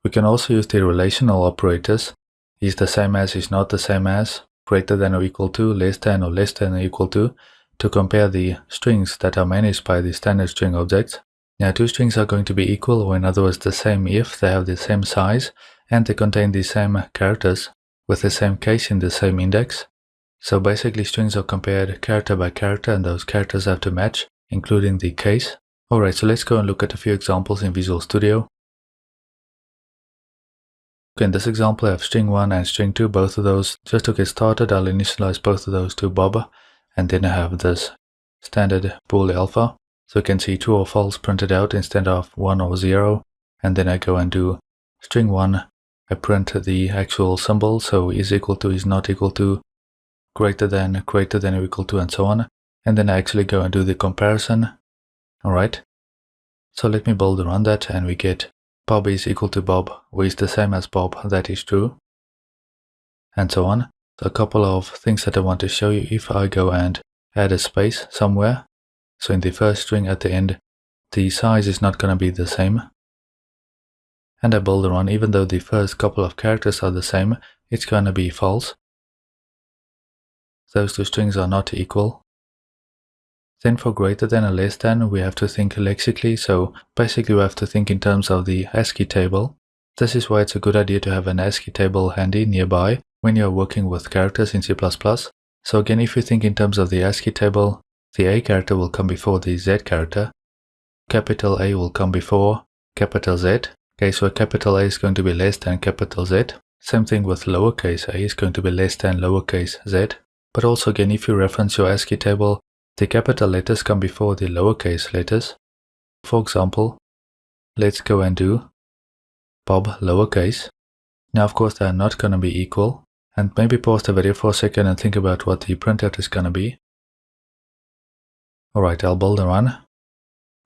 We can also use the relational operators, is the same as, is not the same as, greater than or equal to, less than or equal to compare the strings that are managed by the standard string objects. Now two strings are going to be equal, or in other words the same, if they have the same size and they contain the same characters with the same case in the same index. So basically strings are compared character by character, and those characters have to match, including the case. Alright, so let's go and look at a few examples in Visual Studio. Okay, in this example I have string 1 and string 2, both of those. Just to get started, I'll initialize both of those to Bob, and then I have this standard bool alpha. So you can see true or false printed out instead of 1 or 0. And then I go and do string 1, I print the actual symbol, so is equal to, is not equal to, greater than or equal to, and so on. And then I actually go and do the comparison. Alright, so let me bold run that, and we get Bob is equal to Bob, or is the same as Bob, that is true, and so on. So a couple of things that I want to show you. If I go and add a space somewhere, so in the first string at the end, the size is not going to be the same. And I bold run, even though the first couple of characters are the same, it's going to be false. Those two strings are not equal. Then for greater than and less than, we have to think lexically, so basically we have to think in terms of the ASCII table. This is why it's a good idea to have an ASCII table handy nearby when you're working with characters in C++. So again, if you think in terms of the ASCII table, the A character will come before the Z character. Capital A will come before capital Z. Okay, so capital A is going to be less than capital Z. Same thing with lowercase a is going to be less than lowercase z. But also again, if you reference your ASCII table, the capital letters come before the lowercase letters. For example, let's go and do Bob lowercase. Now of course they are not going to be equal, and maybe pause the video for a second and think about what the printout is going to be. Alright, I'll bold and run.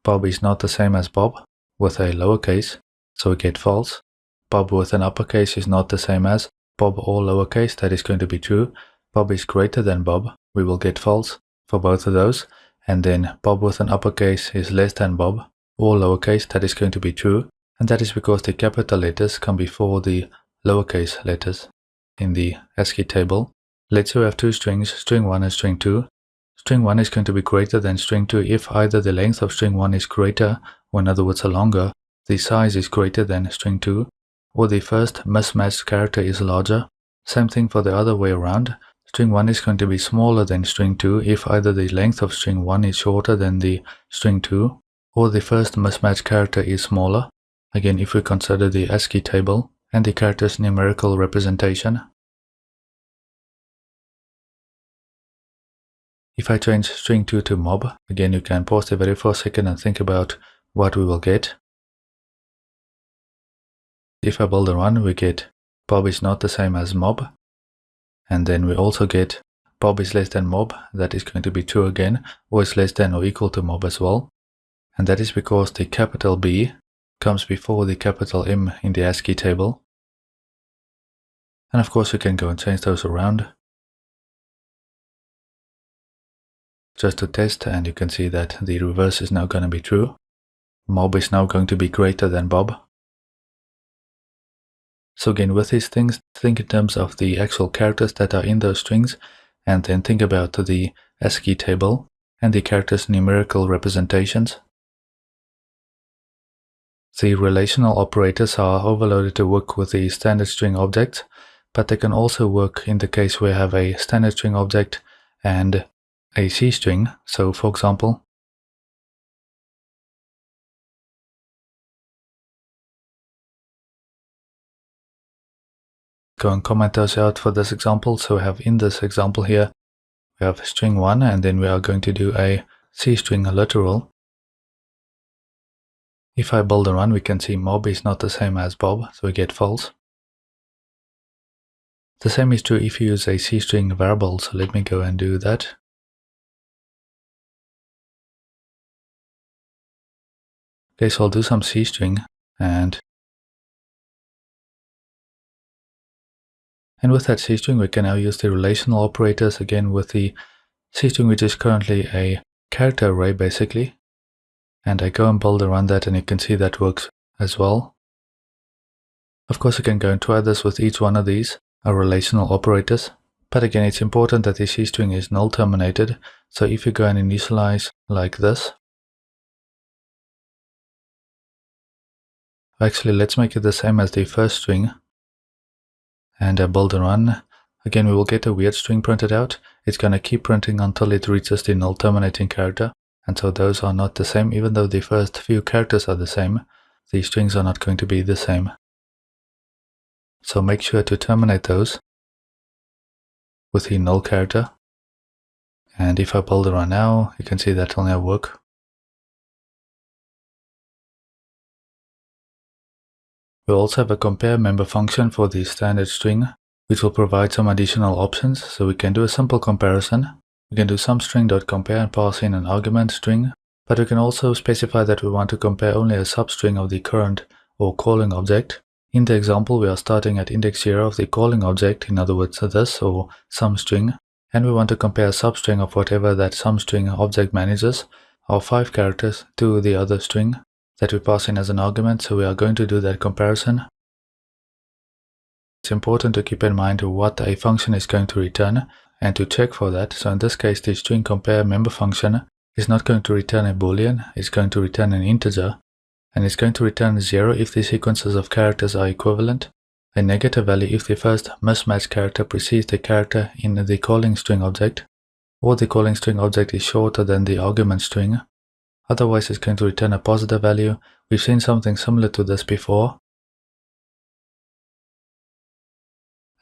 Bob is not the same as Bob with a lowercase, so we get false. Bob with an uppercase is not the same as Bob all lowercase, that is going to be true. Bob is greater than Bob, we will get false for both of those. And then Bob with an uppercase is less than Bob, all lowercase, that is going to be true. And that is because the capital letters come before the lowercase letters in the ASCII table. Let's say we have two strings, string 1 and string 2. String 1 is going to be greater than string 2 if either the length of string 1 is greater, or in other words longer, the size is greater than string 2, or the first mismatched character is larger. Same thing for the other way around. String 1 is going to be smaller than string 2 if either the length of string 1 is shorter than the string 2, or the first mismatched character is smaller. Again, if we consider the ASCII table and the character's numerical representation. If I change string 2 to mob, again you can pause the video for a second and think about what we will get. If I bold and run, we get Bob is not the same as mob. And then we also get Bob is less than mob, that is going to be true again, or is less than or equal to mob as well. And that is because the capital B comes before the capital M in the ASCII table. And of course you can go and change those around just to test, and you can see that the reverse is now going to be true. Mob is now going to be greater than Bob. So again, with these things, think in terms of the actual characters that are in those strings, and then think about the ASCII table and the characters' numerical representations. The relational operators are overloaded to work with the standard string objects, but they can also work in the case where you have a standard string object and a C string. So for example, go and comment those out for this example. So we have in this example here, we have string 1, and then we are going to do a C string literal. If I bold and run, we can see mob is not the same as Bob, so we get false. The same is true if you use a C string variable, so let me go and do that. Okay, so I'll do some C string, and with that C string we can now use the relational operators again with the C string, which is currently a character array basically. And I go and bold and run that, and you can see that works as well. Of course, you can go and try this with each one of these relational operators. But again, it's important that the C string is null terminated. So if you go and initialize like this, actually let's make it the same as the first string and build and run. Again, we will get a weird string printed out. It's going to keep printing until it reaches the null terminating character. And so those are not the same. Even though the first few characters are the same, the strings are not going to be the same. So make sure to terminate those with the null character. And if I build and run now, you can see that will now work. We also have a compare member function for the standard string, which will provide some additional options. So we can do a simple comparison. We can do SumString.compare and pass in an argument string, but we can also specify that we want to compare only a substring of the current or calling object. In the example, we are starting at index 0 of the calling object, in other words this or SumString, and we want to compare a substring of whatever that SumString object manages, of 5 characters, to the other string that we pass in as an argument. So we are going to do that comparison. It's important to keep in mind what a function is going to return and to check for that. So in this case, the string compare member function is not going to return a boolean, it's going to return an integer, and it's going to return 0 if the sequences of characters are equivalent, a negative value if the first mismatched character precedes the character in the calling string object, or the calling string object is shorter than the argument string. Otherwise, it's going to return a positive value. We've seen something similar to this before.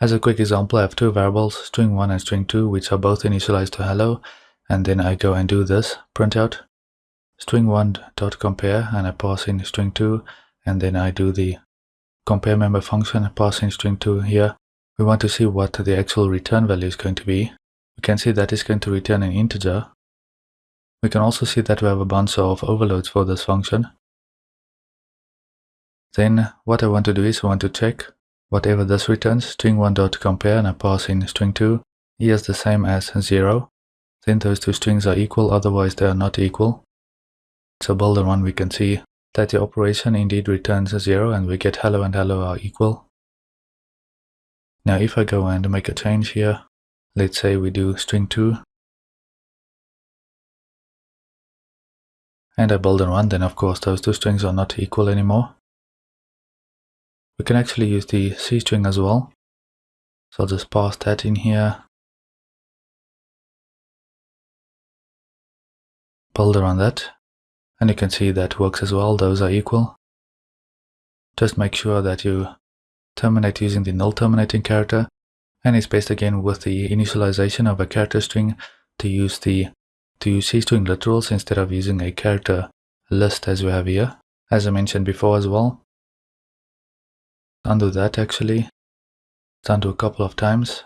As a quick example, I have two variables, string1 and string2, which are both initialized to hello, and then I go and do this printout, string1.compare, and I pass in string2, and then I do the compare member function, pass in string2 here. We want to see what the actual return value is going to be. We can see that it's going to return an integer. We can also see that we have a bunch of overloads for this function. Then what I want to do is I want to check whatever this returns, string1.compare, and I pass in string2 is the same as 0. Then those two strings are equal, otherwise they are not equal. So build and run, we can see that the operation indeed returns 0 and we get hello and hello are equal. Now if I go and make a change here, let's say we do string2, and I build and run, then of course those two strings are not equal anymore. We can actually use the C string as well. So I'll just pass that in here. Build around that. And you can see that works as well. Those are equal. Just make sure that you terminate using the null terminating character. And it's best again with the initialization of a character string to use C string literals instead of using a character list as we have here, as I mentioned before as well. Undo that actually. It's undo a couple of times.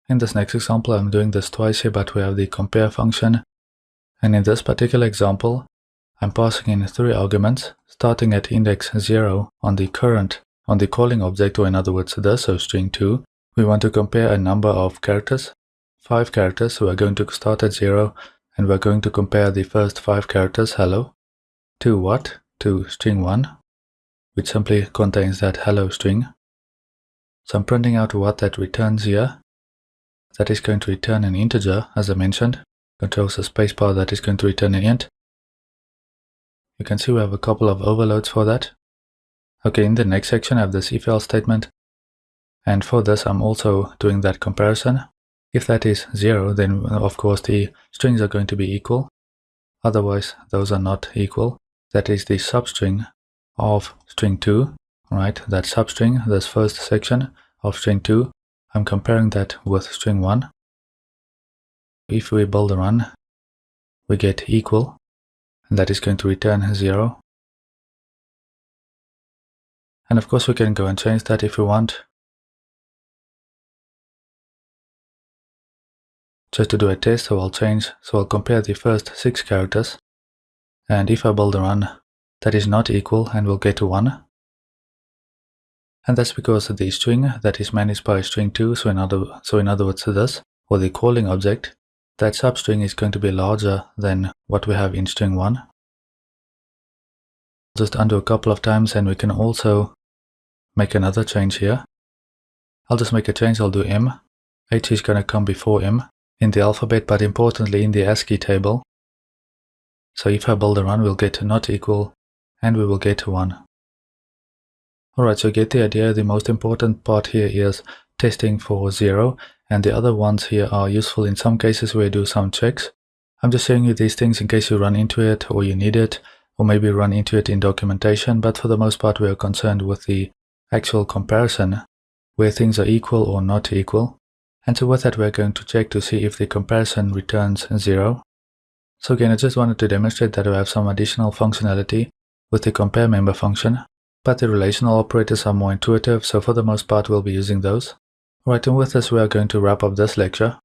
In this next example, I'm doing this twice here, but we have the compare function. And in this particular example, I'm passing in 3 arguments, starting at index 0 on the calling object, or in other words this, so string2. We want to compare a number of characters, 5 characters, so we're going to start at 0, and we're going to compare the first 5 characters, hello, to what? To string1, which simply contains that hello string. So I'm printing out what that returns here. That is going to return an integer, as I mentioned. Controls the spacebar, that is going to return an int. You can see we have a couple of overloads for that. Okay, in the next section I have this if else statement. And for this I'm also doing that comparison. If that is 0, then of course the strings are going to be equal. Otherwise those are not equal. That is the substring of string2, right? That substring, this first section of string2, I'm comparing that with string1. If we build a run, we get equal, and that is going to return 0. And of course we can go and change that if we want. Just to do a test, so I'll compare the first 6 characters, and if I build a run, that is not equal and we'll get to 1. And that's because the string that is managed by string2, so in other words this, or the calling object, that substring is going to be larger than what we have in string1. Just undo a couple of times, and we can also make another change here. I'll just make a change, I'll do M. H is going to come before M in the alphabet, but importantly in the ASCII table. So if I build a run, we'll get to not equal, and we will get to 1. Alright, so get the idea. The most important part here is testing for 0, and the other ones here are useful in some cases where you do some checks. I'm just showing you these things in case you run into it, or you need it, or maybe run into it in documentation, but for the most part we are concerned with the actual comparison, where things are equal or not equal. And so with that we're going to check to see if the comparison returns 0. So again, I just wanted to demonstrate that we have some additional functionality with the compare member function, but the relational operators are more intuitive, so for the most part we'll be using those. Alright, and with this we are going to wrap up this lecture.